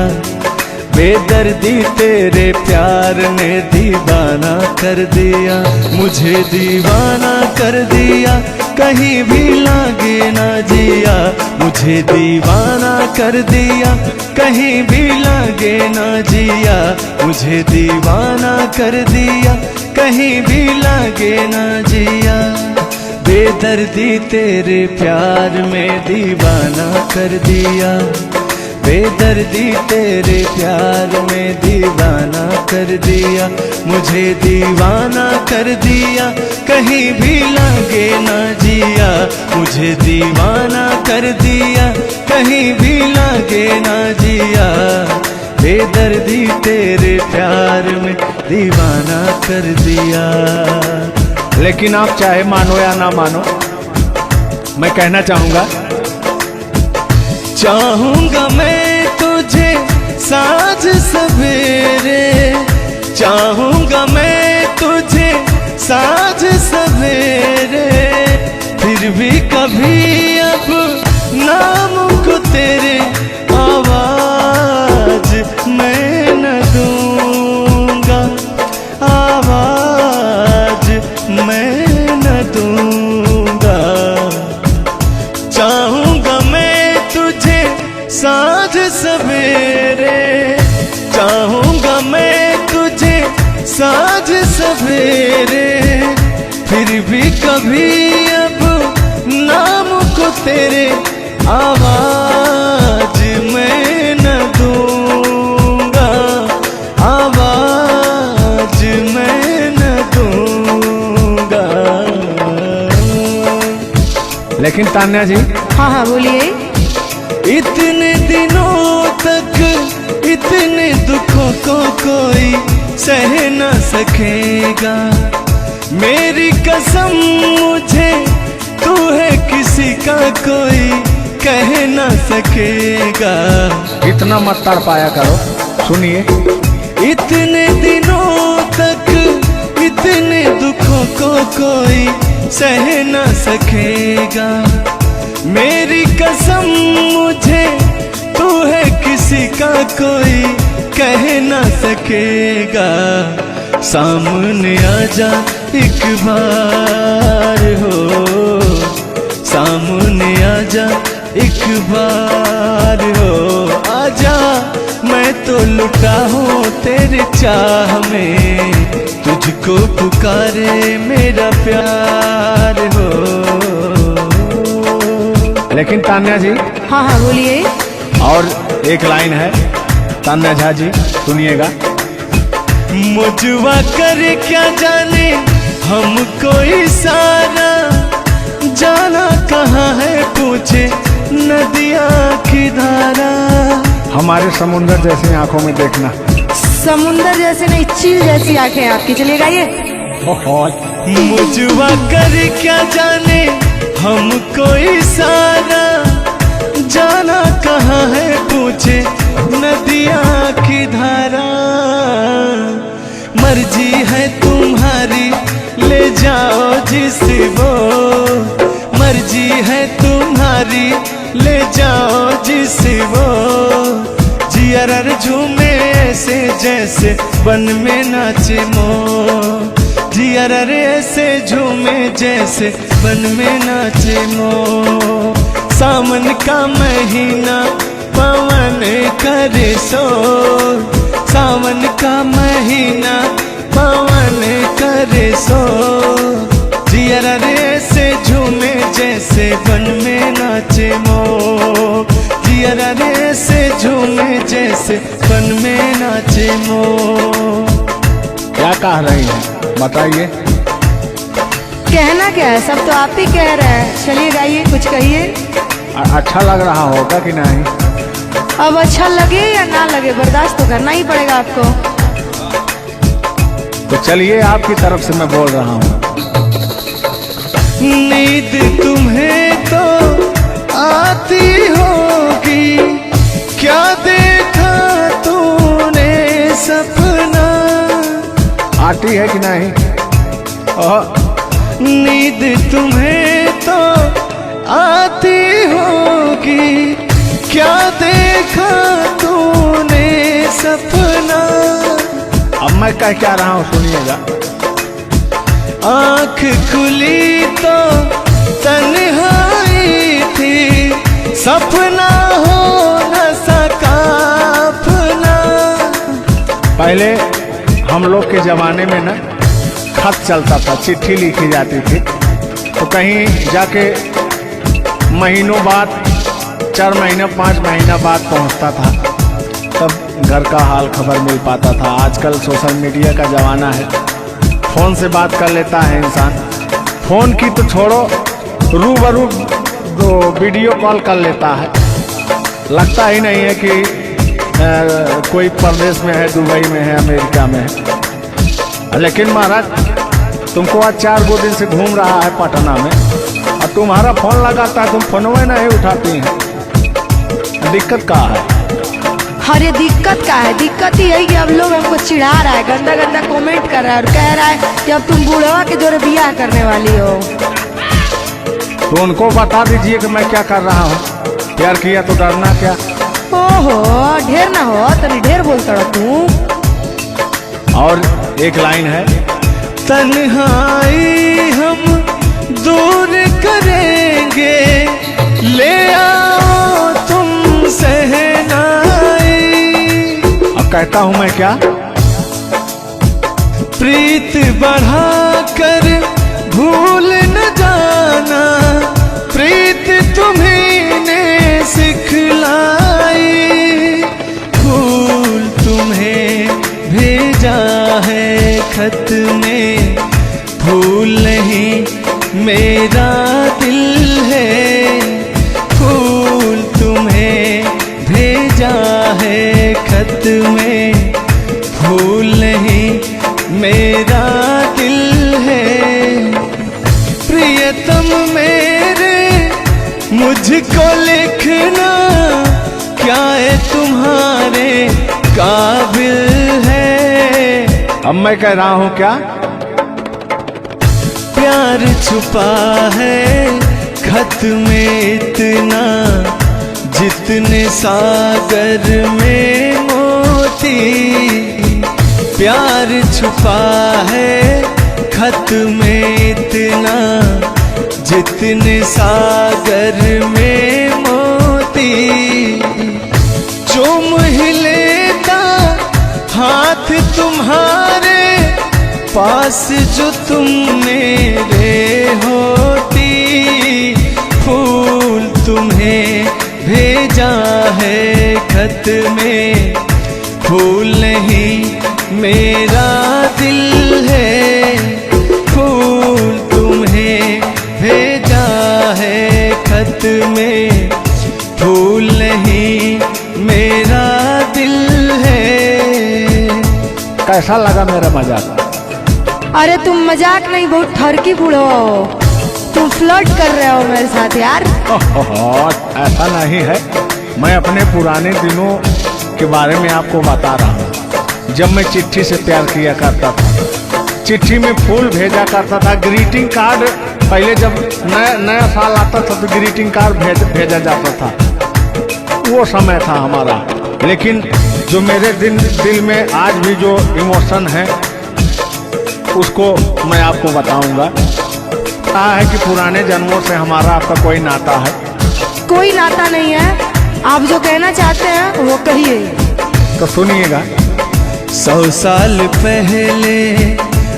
बेदर्दी तेरे प्यार ने दीवाना कर दिया, मुझे दीवाना कर दिया, कहीं भी लागे ना जिया, मुझे दीवाना कर दिया, कहीं भी लागे ना जिया, मुझे दीवाना कर दिया, कहीं भी लागे ना जिया। बेदर्दी तेरे प्यार में दीवाना कर दिया, बेदर्दी तेरे प्यार में दीवाना कर दिया, मुझे दीवाना कर दिया, कहीं भी लागे ना जिया, मुझे दीवाना कर दिया, कहीं भी लागे ना जिया। बेदर्दी तेरे प्यार में दीवाना कर दिया।
लेकिन आप चाहे मानो या ना मानो, मैं कहना चाहूंगा,
चाहूंगा मैं तुझे साँझ सवेरे, चाहूंगा मैं तुझे साँझ सवेरे, फिर भी कभी अब नाम को तेरे आवाज मैं न दूंगा, आवाज मैं न दूंगा। चाहूंगा मैं तुझे साँझ सवेरे, चाहूंगा मैं तुझे साँझ सवेरे, फिर भी कभी अब नाम को तेरे आवाज मैं न दूंगा, आवाज मैं न दूंगा।
लेकिन तान्या जी,
हाँ हाँ बोलिए।
इतने दिनों तक इतने दुखों को कोई सह न सकेगा, मेरी कसम मुझे तू है किसी का कोई कह न सकेगा।
इतना मत तड़ पाया करो, सुनिए।
इतने दिनों तक इतने दुखों को कोई सह न सकेगा, मेरी कसम मुझे तू है किसी का कोई कह न सकेगा। सामने आजा एक बार हो, सामने आजा एक बार हो, आजा मैं तो लुटा हूँ तेरे चाह में, तुझको पुकारे मेरा प्यार हो।
लेकिन तान्या जी,
हाँ हाँ बोलिए।
और एक लाइन है, तान्या झा जी सुनिएगा।
मुझवा करे क्या जाने हमको इशारा, जाना कहाँ है पूछे नदिया की धारा।
हमारे समुंदर जैसी आंखों में देखना।
समुंदर जैसे नहीं, चील जैसी आंखें आपकी। चलिए गाइए।
मुझवा करे क्या जाने हमको इशारा, जाना कहाँ है पूछे नदिया की धारा। मर्जी है तुम्हारी ले जाओ जिस वो, मर्जी है तुम्हारी ले जाओ जिस वो, जियर झूमे ऐसे जैसे बन में नाचे मो, जियर ऐसे झूमे जैसे बन में नाचे मो। सावन का महीना पवन करे शोर, सावन का महीना पवन करे शोर, जियर ऐसे झूमे जैसे बन में नाचे मो, जियर ऐसे झूमे जैसे बन में नाचे मो।
क्या कह रही हैं बताइए।
कहना क्या है, सब तो आप ही कह रहे हैं। चलिए गाइए, कुछ कहिए।
अच्छा लग रहा होगा कि नहीं?
अब अच्छा लगे या ना लगे, बर्दाश्त तो करना ही पड़ेगा आपको।
तो चलिए, आपकी तरफ से मैं बोल रहा हूँ।
नींद तुम्हें तो आती होगी, क्या देखा तूने सपना।
आती है कि नहीं?
नींद तुम्हें तो आती होगी, क्या देखा तूने सपना।
अब मैं कह क्या रहा हूँ सुनिएगा।
आँख खुली तो तन्हाई थी, सपना हो न सका अपना।
पहले हम लोग के जमाने में ना खत चलता था, चिट्ठी लिखी जाती थी, तो कहीं जाके महीनों बाद, 4 महीना 5 महीना बाद पहुंचता था, तब घर का हाल खबर मिल पाता था। आजकल सोशल मीडिया का ज़माना है, फ़ोन से बात कर लेता है इंसान। फ़ोन की तो छोड़ो, रूबरू वीडियो कॉल कर लेता है। लगता ही नहीं है कि कोई प्रदेश में है, दुबई में है, अमेरिका में है। लेकिन महाराज, तुमको आज 4 दिन से घूम रहा है पटना में, और तुम्हारा फोन लगाता है, तुम फोनवे नहीं उठाती हैं। दिक्कत कहाँ है?
अरे दिक्कत क्या है? दिक्कत ही यही कि अब लोग हमको चिढ़ा रहा है, गंदा गंदा कमेंट कर रहा है और कह रहा है कि अब तुम बूढ़वा के जोरे बियाह करने वाली हो।
तो उनको बता दीजिए कि मैं क्या कर रहा हूँ। प्यार किया तो डरना क्या?
ओहो, ढेर ना हो, तनी ढेर बोलता रहो तू।
और एक लाइन है,
तन्हाई हम दूर करेंगे, ले आओ तुम सहनाई।
अब कहता हूं मैं क्या,
प्रीत बढ़ाकर भूल न जाना, प्रीत तुम्हीं ने सिखलाई। फूल तुम्हें भेजा है खत में, फूल नहीं मेरा दिल है। फूल तुम्हें भेजा है खत में, फूल नहीं मेरा दिल है। प्रियतम मेरे मुझको लिखना, क्या है तुम्हारे काबिल है।
अब मैं कह रहा हूं क्या,
प्यार छुपा है खत में इतना, जितने सागर में मोती। प्यार छुपा है खत में इतना, जितने सागर में मोती। चूम ही लेता हाथ तुम्हारे, पास जो तुम मेरे होती। फूल तुम्हें भेजा है खत में, फूल नहीं मेरा दिल है। फूल तुम्हें भेजा है खत में, फूल नहीं मेरा दिल है।
कैसा लगा मेरा मजाक?
अरे तुम मजाक नहीं, बहुत ठरकी बूढ़ो हो। तुम फ्लर्ट कर रहे हो मेरे साथ यार।
ऐसा नहीं है, मैं अपने पुराने दिनों के बारे में आपको बता रहा हूँ। जब मैं चिट्ठी से प्यार किया करता था, चिट्ठी में फूल भेजा करता था, ग्रीटिंग कार्ड। पहले जब नया साल आता था तो ग्रीटिंग कार्ड भेजा जाता था, वो समय था हमारा। लेकिन जो मेरे दिल में आज भी जो इमोशन है, उसको मैं आपको बताऊंगा। कहा है कि पुराने जन्मों से हमारा आपका कोई नाता है।
कोई नाता नहीं है, आप जो कहना चाहते हैं वो कहिए।
तो सुनिएगा।
100 साल पहले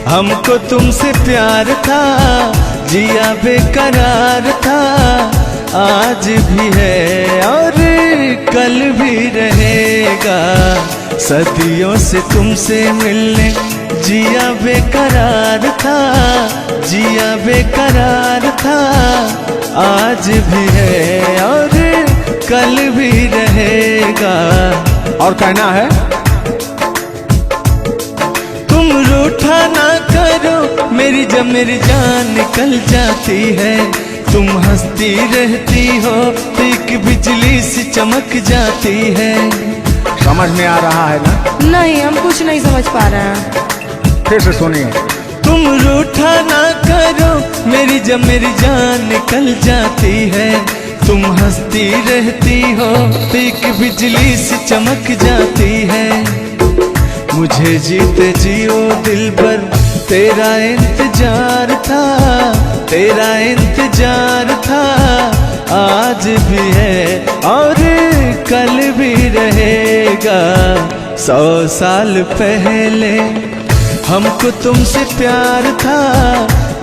हमको तुमसे प्यार था, जिया बेकरार था। आज भी है और कल भी रहेगा, सदियों से तुमसे मिलने जिया बेकरार था, जिया बेकरार था। आज भी है और कल भी रहेगा।
और कहना है,
तुम रूठा ना करो मेरी, जब मेरी जान निकल जाती है। तुम हंसती रहती हो तो एक बिजली सी चमक जाती है।
समझ में आ रहा है ना?
नहीं, हम कुछ नहीं समझ पा रहे हैं।
फिर से सुनिए।
तुम रूठा ना करो मेरी, जब मेरी जान निकल जाती है। तुम हंसती रहती हो तो एक बिजली सी चमक जाती है। मुझे जीते जियो दिल पर तेरा इंतजार था, तेरा इंतजार था। आज भी है और कल भी रहेगा। 100 साल पहले हमको तुमसे प्यार था,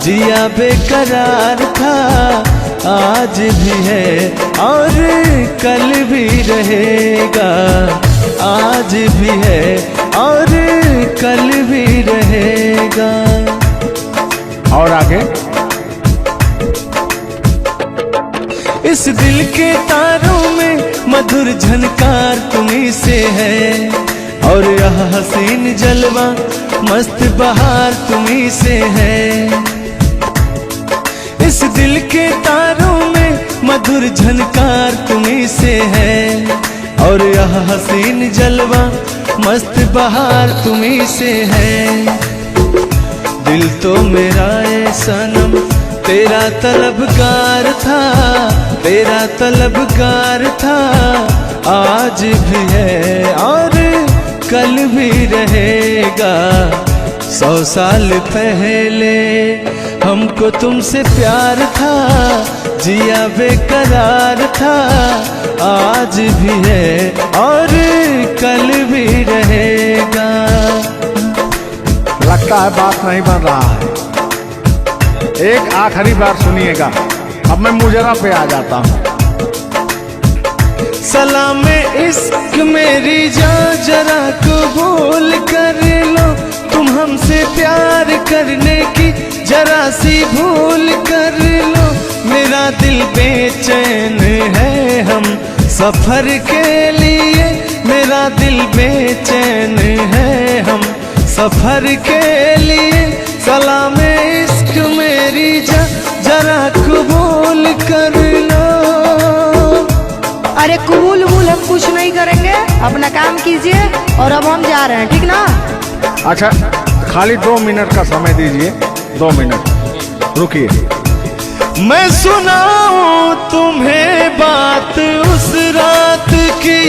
जिया बेकरार था। आज भी है और कल भी रहेगा। आज भी है और कल भी रहेगा।
और आगे,
इस दिल के तारों में मधुर झनकार तुम्हीं से है। और यह हसीन जलवा मस्त बहार तुम्हीं से है। इस दिल के तारों में मधुर झनकार तुम्हीं से है। और यह हसीन जलवा मस्त बहार तुम्हीं से है। दिल तो मेरा ए सनम तेरा तलबगार था, तेरा तलबगार था। आज भी है और कल भी रहेगा। 100 साल पहले हमको तुमसे प्यार था, जिया बेकरार था, आज भी है और कल भी रहेगा।
लगता है बात नहीं बन रहा है। एक आखिरी बार सुनिएगा, अब मैं मुजरा पे आ जाता हूँ।
सलाम इश्क मेरी जान जरा कबूल कर लो, तुम हमसे प्यार करने की जरा सी भूल कर लो। मेरा दिल बेचैन है हम सफर के लिए, मेरा दिल बेचैन है हम सफर के लिए। सलाम इश्क मेरी जरा कबूल कर लो।
अरे कबूल वबूल हम कुछ नहीं करेंगे, अपना काम कीजिए और अब हम जा रहे हैं, ठीक ना?
अच्छा, खाली 2 मिनट का समय दीजिए, 2 मिनट रुकिए।
मैं सुनाऊं तुम्हें बात उस रात की,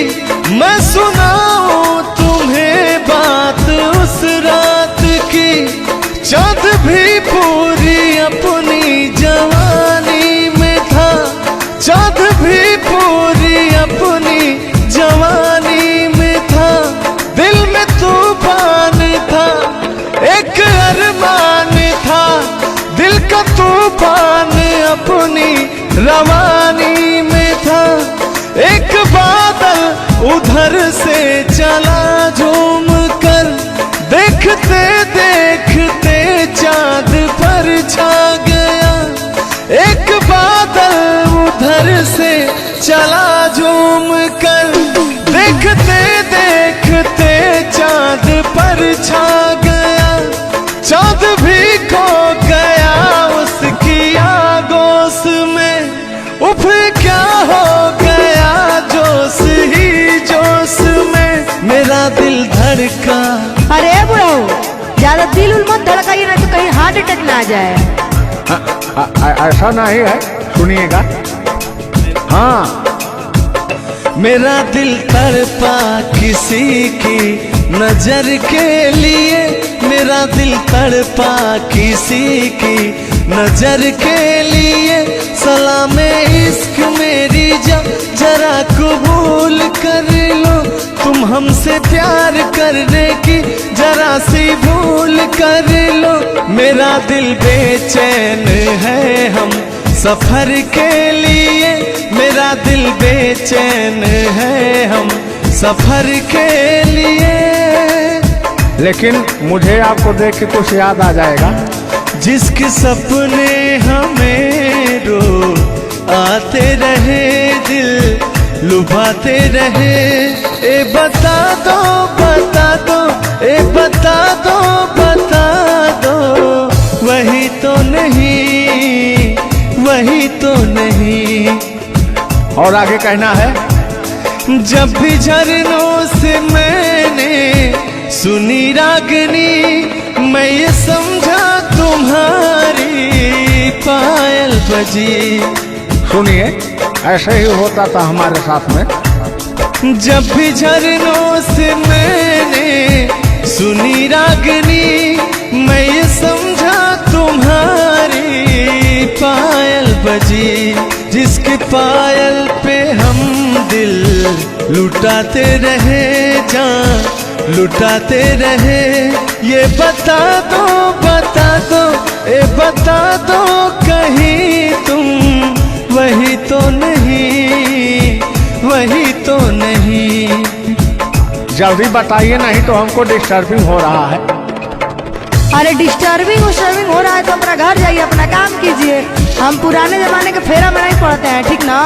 मैं सुनाऊं तुम्हें बात उस रात की। चाँद भी पूरी अपनी जवानी में था, चाँद भी पूरी अपनी जवानी में था। दिल में तूफान था, एक अरमान था, दिल का तूफान अपनी रवानी में था। एक बादल उधर से चला झूम कर, देखते देखते चाँद पर छा गया। एक बादल उधर से चला झूम कर, देखते देखते चाँद पर छा गया। चाँद भी खो गया उसकी आगोश में, उफ क्या हो गया जोश ही जोश में। मेरा दिल धड़का।
अरे बुढ़ाओ, ज्यादा दिल उल मत धड़काइए, ना तो कहीं हार्ट अटैक ना आ जाए।
ऐसा नहीं है, सुनिएगा। हाँ,
मेरा दिल तड़पा किसी की नजर के लिए, मेरा दिल तड़पा किसी की नजर के लिए। सलाम इश्क मेरी जरा कबूल कर लो, तुम हमसे प्यार करने की जरा सी भूल कर लो। मेरा दिल बेचैन है हम सफर के लिए, मेरा दिल बेचैन है हम सफर के लिए।
लेकिन मुझे आपको देख के कुछ याद आ जाएगा।
जिसके सपने हमें रो आते रहे, दिल लुभाते रहे। ए बता दो बता दो, ए बता दो बता दो, वही तो नहीं, वही तो नहीं।
और आगे कहना है,
जब भी झरनों से मैंने सुनी रागनी, मैं ये समझा तुम्हारी पायल बजी।
सुनिए, ऐसे ही होता था हमारे साथ में।
जब भी झरनों से मैंने सुनी रागनी, मैं ये समझा तुम्हारी पायल बजी। जिसके पायल पे हम दिल लुटाते रहे, जान लुटाते रहे। ये बता दो बता दो, ए बता दो कहीं तुम वही तो नहीं, वही तो नहीं।
जल्दी बताइए, नहीं तो हमको डिस्टर्बिंग हो रहा है।
अरे डिस्टर्बिंग हो रहा है तो अपना घर जाइए, अपना काम कीजिए। हम पुराने जमाने के फेरा में नहीं पड़ते हैं, ठीक ना?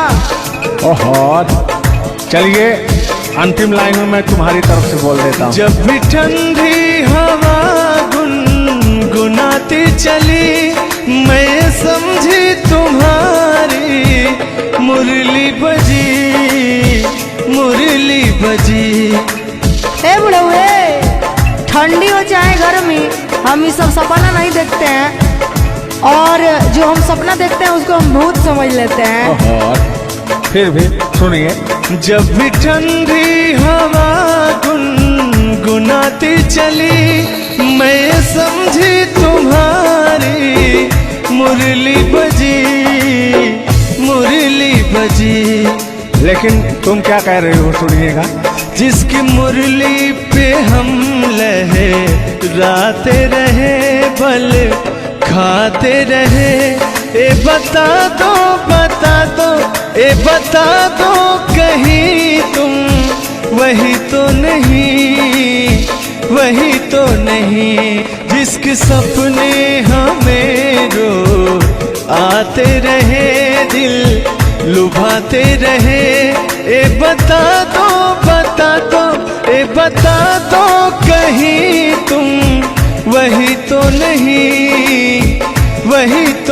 ओहो, चलिए अंतिम लाइन में मैं तुम्हारी तरफ से बोल देता हूँ।
जब भी ठंडी हवा गुनगुनाती चली, मैं समझी तुम्हारी मुरली बजी, मुरली बजी।
ए बुढ़ऊ, ठंडी हो चाहे गर्मी, हम ये सब सपना नहीं देखते हैं, और जो हम सपना देखते हैं उसको हम भूत समझ लेते हैं।
ओहो, फिर भी सुनिए।
जब भी ठंडी हवा गुनगुनाती चली, मैं समझी तुम्हारी मुरली बजी, मुरली बजी।
लेकिन तुम क्या कह रहे हो, सुनिएगा।
जिसकी मुरली पे हम लहराते रहे, बल खाते रहे। ए बता दो, बता दो, ए बता दो कहीं तुम वही तो नहीं, वही तो नहीं। जिसके सपने हमें रो आते रहे, दिल लुभाते रहे। ए बता दो, बता दो, ए बता दो कहीं तुम वही तो नहीं, वही तो